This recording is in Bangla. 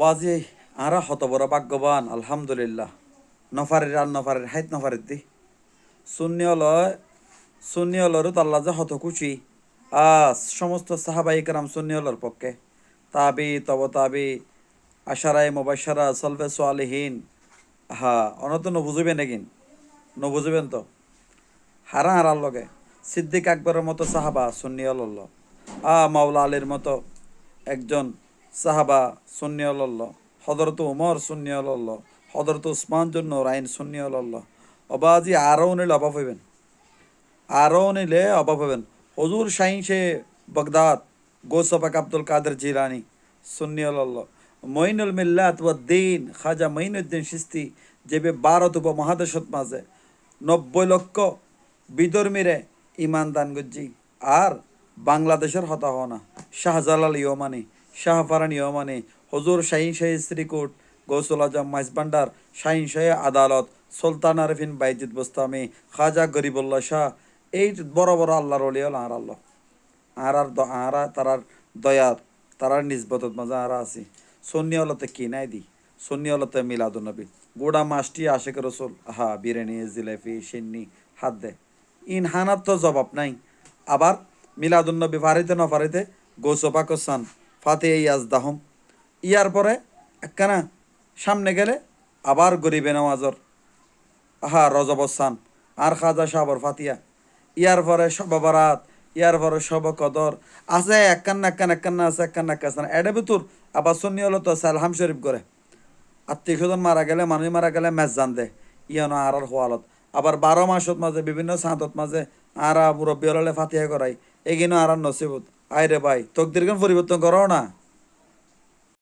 বাজে আরা হত বড় ভাগ্যবান আলহামদুলিল্লাহ নফারের আর নফারের হাইত নফারের দি সুন্নি হলর তো আল্লাহ যে হত খুশি সমস্ত সাহাবাই কেরাম সুন্নি হলর পক্ষে তাবি তব তাবি আশারায় মুবাশশারা সলফে সালেহীন অনত নবুঝবেন নাকিন নবুঝবেন তো হারা হারার লগে সিদ্দিক আকবরের মতো সাহাবা সুন্নি হলল্ল মাওলা আলীর মতো একজন সাহাবা সুন্নি হলল্ল হজরত উমর সুন্নি হলল্ল হজরত উসমান জন্য রাইন সুন্নি হলল্ল অবাজি আরও নিলে অভাব হইবেন আরও নিলে অভাব হবেন হজুর শাহিন সে বগদাদ গোসফাক আব্দুল কাদের জিলানি সুন্নি হলল্ল মঈনুল মিল্লাত ওয়াদ্দিন খাজা মঈনুদ্দিন চিশতি যেবে ভারত উপমহাদেশত মাঝে 90 লক্ষ বিধর্মীরে ইমান দান গজ্জি আর বাংলাদেশের হতা হনা শাহজালাল ইয়মানি শাহফারান ইয়মানি হজুর শাহিন শাহী শ্রীকোট গৌসুল আজম মাইজবান্ডার শাহিন শাহী আদালত সুলতান আরফিন বাইজিদ বোস্তামি খাজা গরিবুল্লাহ শাহ এই বড় বড় আল্লাহর অলি হল আর আল্লাহ আর তারার দয়াত তারার নিজবতত মাঝে আর আছি সন্নি হলতে কি নাই দি সন্নি হলতে মিলাদুন নবী গোড়া মাসটি আশেক রসুল বিরিয়ানি জিলেপি সিন্নি হাত দে ইন হানার তো জবাব নাই আবার মিলাদুন নবী ফারিতে ন ফারিতে গৌসপাকসান ফাতে ইয়াজদাহম ইয়ার পরে একখানা সামনে গেলে আবার গরিবে নওয়াজর রজবসান আর খাজা সাবর ফাতিয়া ইয়ার পরে সব বারাত ইয়ার পরে সব কদর আছে একখানা আছে একখানা এডে ভিতর আবার সন্নি হলো তো সালহাম শরীফ করে আত্মীয় স্বজন মারা গেলে মানুষ মারা গেলে মেজ জান দে ইয়ানো আর হোয়ালত আবার 12 মাসত মাঝে বিভিন্ন সাঁতত মাঝে আর মুরব্বী হলে ফাতিয়া করাই এগিনো আর নসিবত আয় রে ভাই তকদিরকে পরিবর্তন করো না।